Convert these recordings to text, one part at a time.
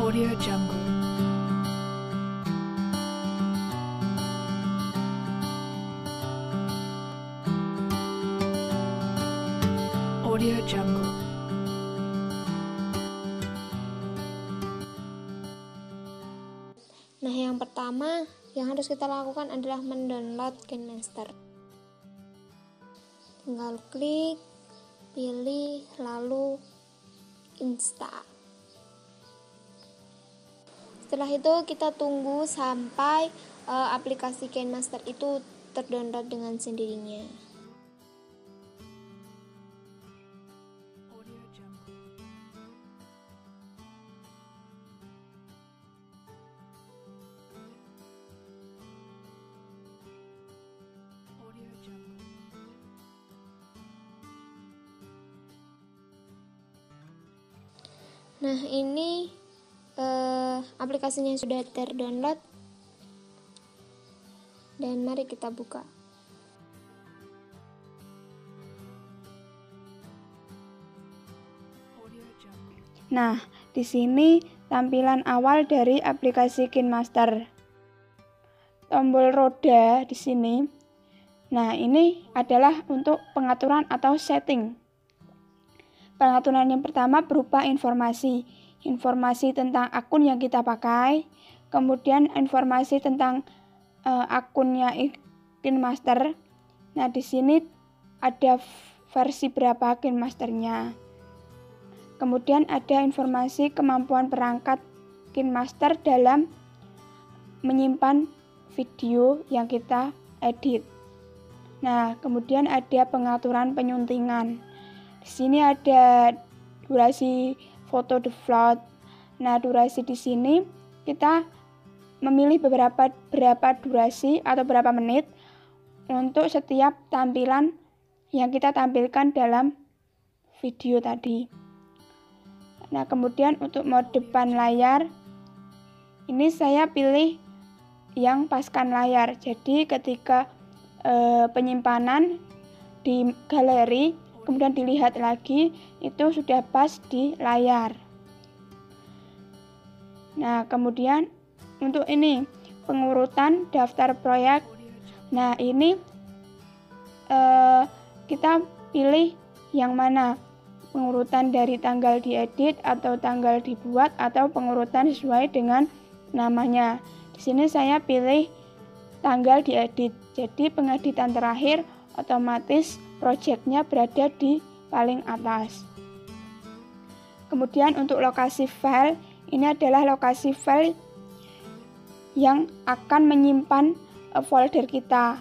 Audio Jungle. Audio Jungle. Nah, yang pertama yang harus kita lakukan adalah mendownload KineMaster. Tinggal klik, pilih, lalu install. Setelah itu kita tunggu sampai aplikasi KineMaster itu terdownload dengan sendirinya. Nah, ini aplikasinya sudah terdownload dan mari kita buka. Nah, di sini tampilan awal dari aplikasi KineMaster. Tombol roda di sini. Nah, ini adalah untuk pengaturan atau setting. Pengaturan yang pertama berupa informasi tentang akun yang kita pakai, kemudian informasi tentang akunnya KineMaster. Nah, di sini ada versi berapa KineMasternya. Kemudian ada informasi kemampuan perangkat KineMaster dalam menyimpan video yang kita edit. Nah, kemudian ada pengaturan penyuntingan. Di sini ada durasi foto the float. Nah, durasi di sini kita memilih berapa durasi atau berapa menit untuk setiap tampilan yang kita tampilkan dalam video tadi. Nah, kemudian untuk mode depan layar, ini saya pilih yang paskan layar. Jadi ketika penyimpanan di galeri, kemudian dilihat lagi, itu sudah pas di layar. Nah, kemudian untuk ini pengurutan daftar proyek. Nah, ini kita pilih yang mana, pengurutan dari tanggal diedit atau tanggal dibuat atau pengurutan sesuai dengan namanya. Di sini saya pilih tanggal diedit. Jadi pengeditan terakhir otomatis projectnya berada di paling atas. Kemudian untuk lokasi file, ini adalah lokasi file yang akan menyimpan folder kita.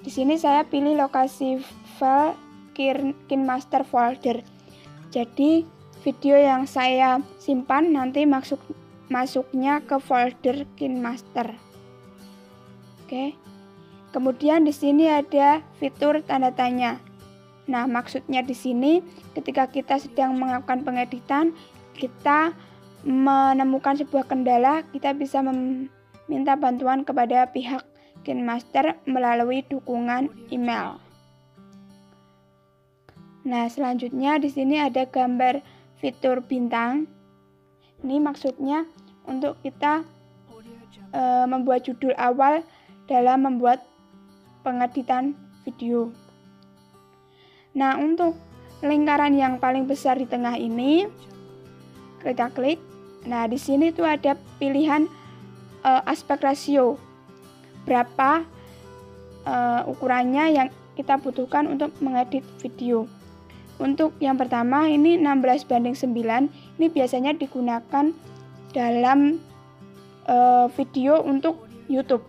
Di sini saya pilih lokasi file KineMaster folder. Jadi video yang saya simpan nanti masuknya ke folder KineMaster. Oke. Kemudian di sini ada fitur tanda tanya. Nah, maksudnya di sini ketika kita sedang melakukan pengeditan, kita menemukan sebuah kendala, kita bisa meminta bantuan kepada pihak KineMaster melalui dukungan email. Nah, selanjutnya di sini ada gambar fitur bintang. Ini maksudnya untuk kita membuat judul awal dalam membuat pengeditan video. Nah, untuk lingkaran yang paling besar di tengah ini, kita klik. Nah, di sini tuh ada pilihan aspek rasio. Berapa ukurannya yang kita butuhkan untuk mengedit video. Untuk yang pertama ini 16:9, ini biasanya digunakan dalam video untuk YouTube.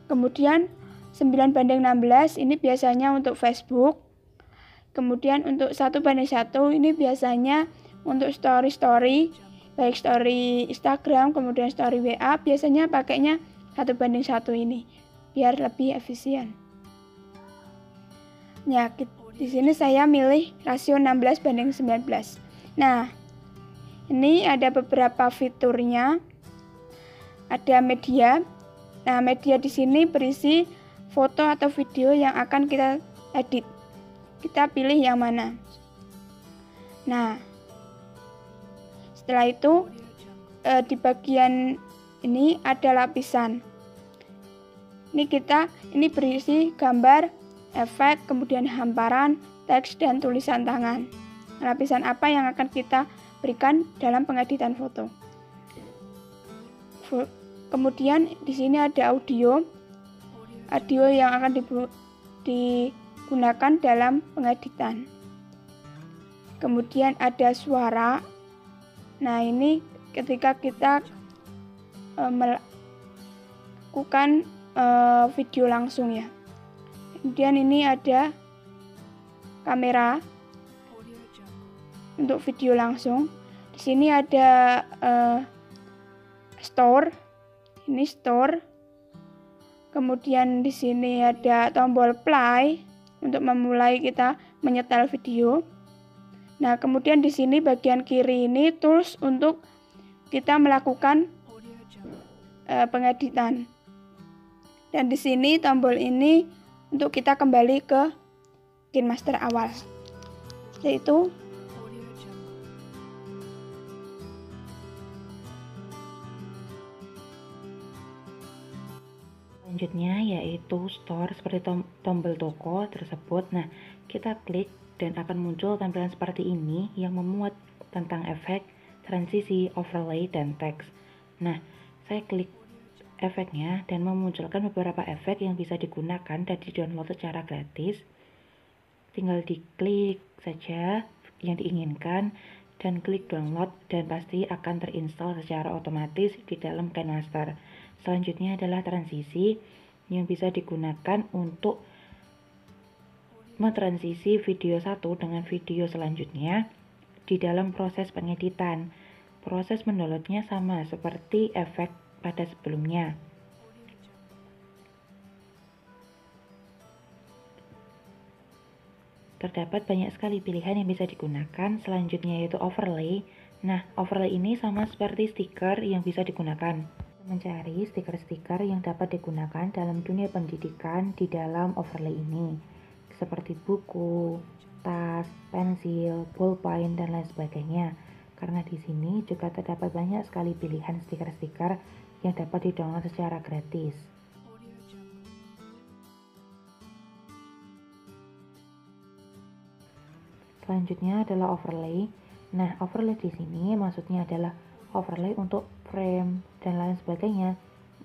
Kemudian 9:16 ini biasanya untuk Facebook. Kemudian untuk 1:1 ini biasanya untuk story, baik story Instagram, kemudian story WA, biasanya pakainya 1:1 ini, biar lebih efisien. Ya, di sini saya milih rasio 16:19. Nah, ini ada beberapa fiturnya. Ada media. Nah, media di sini berisi foto atau video yang akan kita edit. Kita pilih yang mana. Nah, setelah itu di bagian ini ada lapisan. Ini berisi gambar, efek, kemudian hamparan, teks, dan tulisan tangan. Lapisan apa yang akan kita berikan dalam pengeditan foto. Kemudian di sini ada audio yang akan digunakan dalam pengeditan. Kemudian ada suara. Nah, ini ketika kita melakukan video langsung ya. Kemudian ini ada kamera untuk video langsung. Di sini ada store. Ini store. Kemudian di sini ada tombol play untuk memulai kita menyetel video. Nah, kemudian di sini bagian kiri ini tools untuk kita melakukan pengeditan. Dan di sini tombol ini untuk kita kembali ke KineMaster awal. Yaitu selanjutnya yaitu store seperti tombol toko tersebut. Nah, kita klik dan akan muncul tampilan seperti ini yang memuat tentang efek, transisi, overlay, dan teks. Nah, saya klik efeknya dan memunculkan beberapa efek yang bisa digunakan dan di-download secara gratis. Tinggal diklik saja yang diinginkan dan klik download dan pasti akan terinstall secara otomatis di dalam KineMaster. Selanjutnya adalah transisi yang bisa digunakan untuk mentransisi video satu dengan video selanjutnya di dalam proses pengeditan. Proses mendownloadnya sama seperti efek pada sebelumnya. Terdapat banyak sekali pilihan yang bisa digunakan. Selanjutnya yaitu overlay. Nah, overlay ini sama seperti stiker yang bisa digunakan. Mencari stiker-stiker yang dapat digunakan dalam dunia pendidikan di dalam overlay ini, seperti buku, tas, pensil, pulpen, dan lain sebagainya. Karena di sini juga terdapat banyak sekali pilihan stiker-stiker yang dapat di-download secara gratis. Selanjutnya adalah overlay. Nah, overlay di sini maksudnya adalah overlay untuk frame dan lain sebagainya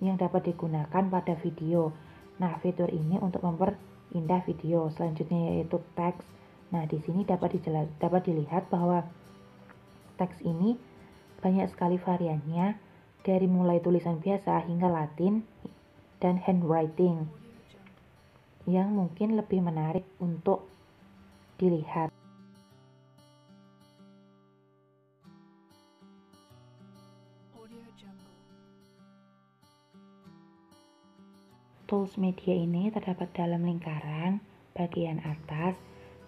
yang dapat digunakan pada video. Nah, fitur ini untuk memperindah video. Selanjutnya yaitu teks. Nah, di sini dapat dilihat bahwa teks ini banyak sekali variannya, dari mulai tulisan biasa hingga Latin dan handwriting yang mungkin lebih menarik untuk dilihat. Tools media ini terdapat dalam lingkaran bagian atas.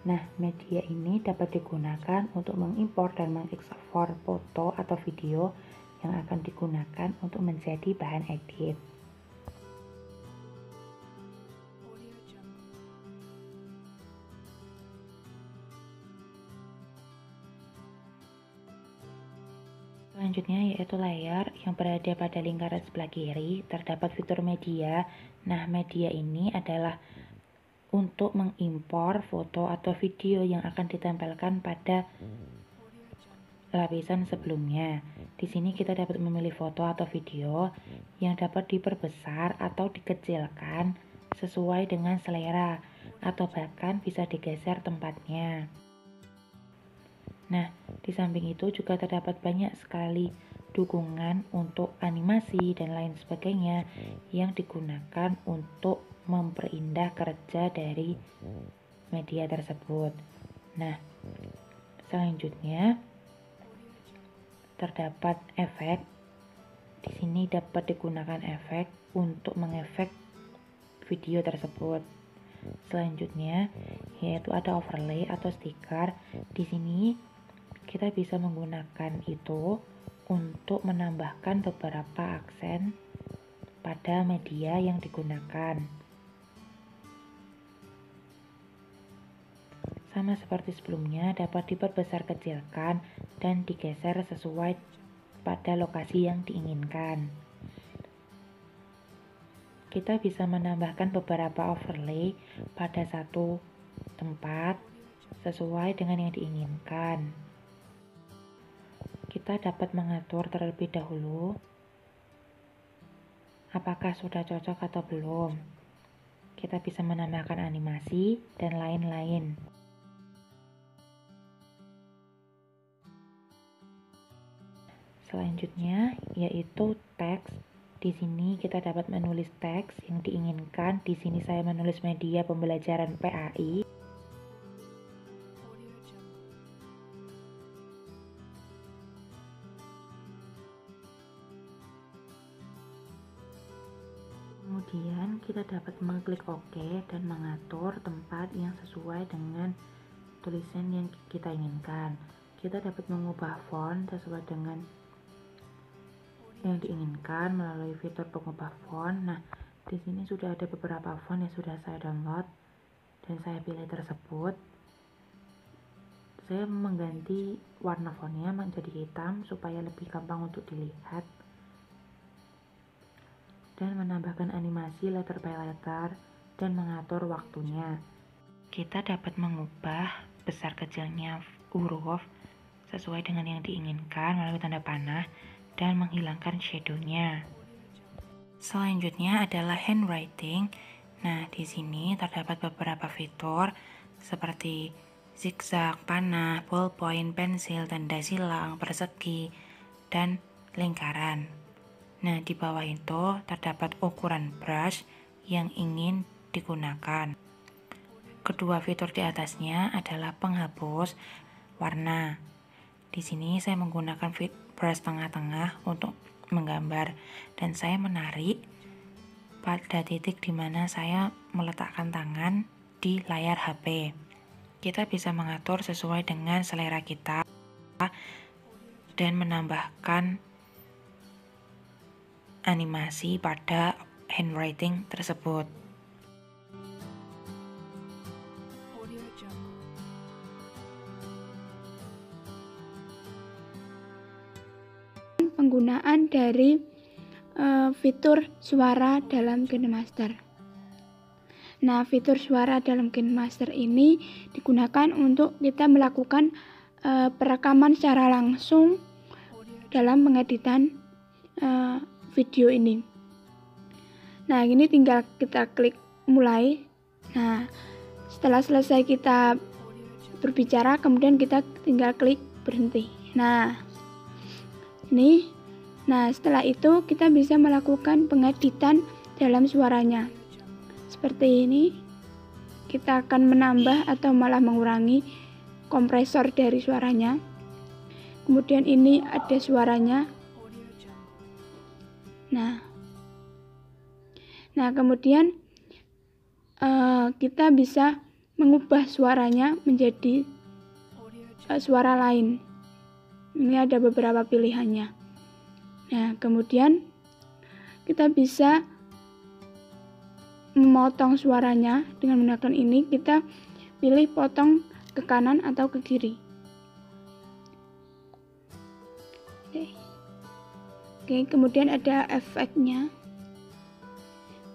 Nah, media ini dapat digunakan untuk mengimpor dan mengekspor foto atau video yang akan digunakan untuk menjadi bahan edit. Selanjutnya yaitu layar yang berada pada lingkaran sebelah kiri. Terdapat fitur media. Nah, media ini adalah untuk mengimpor foto atau video yang akan ditempelkan pada lapisan sebelumnya. Di sini kita dapat memilih foto atau video yang dapat diperbesar atau dikecilkan sesuai dengan selera, atau bahkan bisa digeser tempatnya. Nah, di samping itu juga terdapat banyak sekali dukungan untuk animasi dan lain sebagainya yang digunakan untuk memperindah kerja dari media tersebut. Nah, selanjutnya terdapat efek. Di sini dapat digunakan efek untuk mengefek video tersebut. Selanjutnya yaitu ada overlay atau stiker. Di sini kita bisa menggunakan itu untuk menambahkan beberapa aksen pada media yang digunakan. Sama seperti sebelumnya, dapat diperbesar kecilkan dan digeser sesuai pada lokasi yang diinginkan. Kita bisa menambahkan beberapa overlay pada satu tempat sesuai dengan yang diinginkan. Kita dapat mengatur terlebih dahulu apakah sudah cocok atau belum. Kita bisa menambahkan animasi dan lain-lain. Selanjutnya yaitu teks. Di sini kita dapat menulis teks yang diinginkan. Di sini saya menulis media pembelajaran PAI. Kemudian kita dapat mengklik OK dan mengatur tempat yang sesuai dengan tulisan yang kita inginkan. Kita dapat mengubah font sesuai dengan yang diinginkan melalui fitur pengubah font. Nah, di sini sudah ada beberapa font yang sudah saya download dan saya pilih tersebut. Saya mengganti warna fontnya menjadi hitam supaya lebih gampang untuk dilihat dan menambahkan animasi letter by letter dan mengatur waktunya. Kita dapat mengubah besar kecilnya huruf sesuai dengan yang diinginkan melalui tanda panah dan menghilangkan shadow-nya. Selanjutnya adalah handwriting. Nah, di sini terdapat beberapa fitur seperti zigzag, panah, ballpoint, pensil, tanda silang, persegi, dan lingkaran. Nah, di bawah itu terdapat ukuran brush yang ingin digunakan. Kedua fitur di atasnya adalah penghapus warna. Di sini saya menggunakan brush tengah-tengah untuk menggambar dan saya menarik pada titik di mana saya meletakkan tangan di layar HP. Kita bisa mengatur sesuai dengan selera kita dan menambahkan animasi pada handwriting tersebut. Penggunaan dari fitur suara dalam KineMaster. Nah, fitur suara dalam KineMaster ini digunakan untuk kita melakukan perekaman secara langsung dalam pengeditan video ini. Nah, ini tinggal kita klik mulai. Nah, setelah selesai kita berbicara, kemudian kita tinggal klik berhenti. Nah, ini. Nah, setelah itu kita bisa melakukan pengeditan dalam suaranya. Seperti ini. Kita akan menambah atau malah mengurangi kompresor dari suaranya. Kemudian ini ada suaranya. Nah, kemudian kita bisa mengubah suaranya menjadi suara lain. Ini ada beberapa pilihannya. Nah, kemudian kita bisa memotong suaranya dengan menggunakan ini. Kita pilih potong ke kanan atau ke kiri. Oke, kemudian ada efeknya.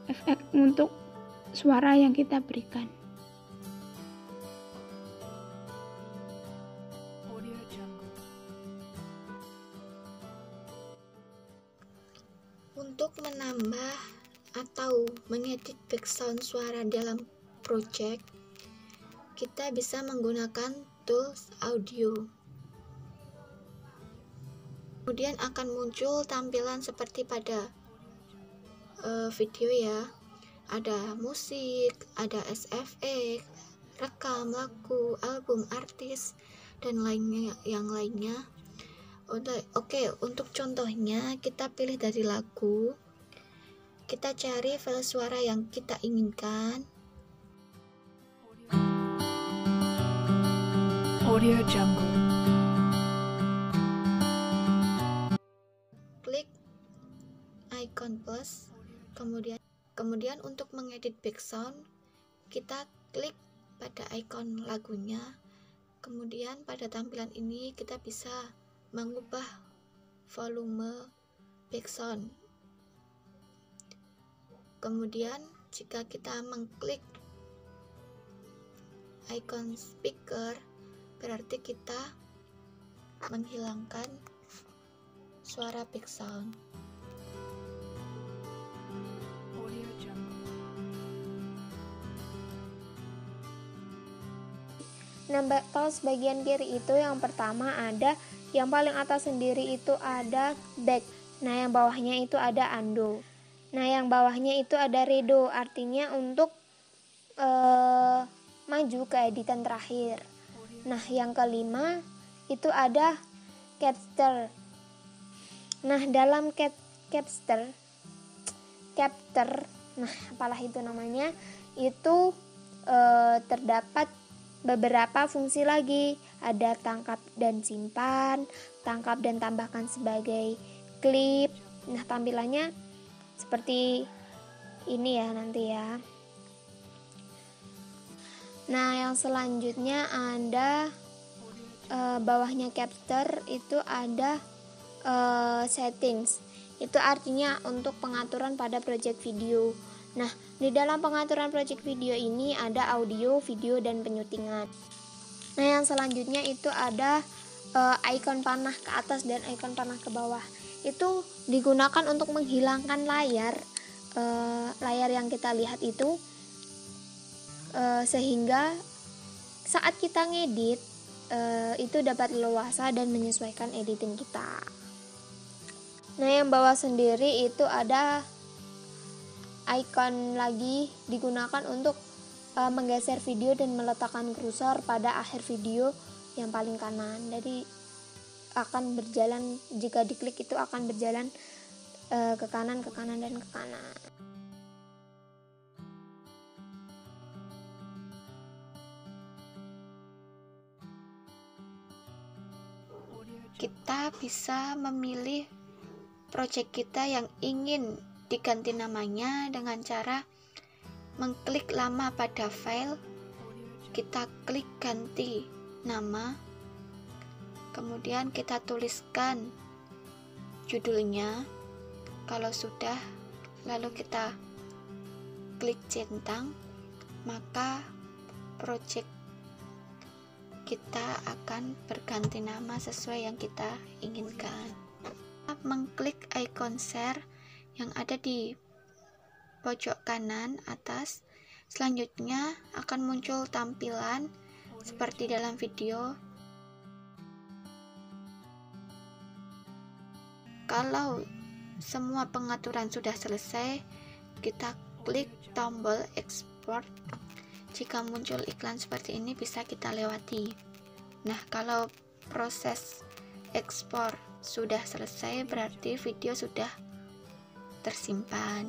Efek untuk suara yang kita berikan. Untuk menambah atau mengedit background suara dalam project, kita bisa menggunakan tools audio. Kemudian akan muncul tampilan seperti pada video ya. Ada musik, ada SFX, rekam, lagu, album, artis, dan yang lainnya. Oke, untuk contohnya kita pilih dari lagu. Kita cari file suara yang kita inginkan. Audio Jungle. Klik icon plus. Kemudian untuk mengedit background, kita klik pada icon lagunya. Kemudian pada tampilan ini kita bisa mengubah volume background. Kemudian jika kita mengklik icon speaker, berarti kita menghilangkan suara background. Audio Jungle. Nah, tombol bagian kiri itu yang pertama ada, yang paling atas sendiri itu ada back. Nah, yang bawahnya itu ada undo. Nah, yang bawahnya itu ada redo, artinya untuk maju ke editan terakhir. Nah, yang kelima itu ada capture. Nah, dalam capture, nah apalah itu namanya, itu terdapat beberapa fungsi lagi. Ada tangkap dan simpan, tangkap dan tambahkan sebagai klip. Nah, tampilannya seperti ini ya nanti ya. Nah, yang selanjutnya ada bawahnya capture itu ada settings. Itu artinya untuk pengaturan pada project video. Nah, di dalam pengaturan project video ini ada audio, video, dan penyutingan. Nah, yang selanjutnya itu ada icon panah ke atas dan icon panah ke bawah. Itu digunakan untuk menghilangkan layar yang kita lihat itu, sehingga saat kita ngedit itu dapat leluasa dan menyesuaikan editing kita. Nah, yang bawah sendiri itu ada icon lagi, digunakan untuk menggeser video dan meletakkan kursor pada akhir video yang paling kanan. Jadi akan berjalan, jika diklik itu akan berjalan ke kanan, dan ke kanan. Kita bisa memilih project kita yang ingin diganti namanya dengan cara mengklik lama pada file, kita klik ganti nama, kemudian kita tuliskan judulnya. Kalau sudah, lalu kita klik centang, maka project kita akan berganti nama sesuai yang kita inginkan. Mengklik icon share yang ada di pojok kanan atas, selanjutnya akan muncul tampilan seperti dalam video. Kalau semua pengaturan sudah selesai, kita klik tombol export. Jika muncul iklan seperti ini bisa kita lewati. Nah, kalau proses ekspor sudah selesai, berarti video sudah tersimpan.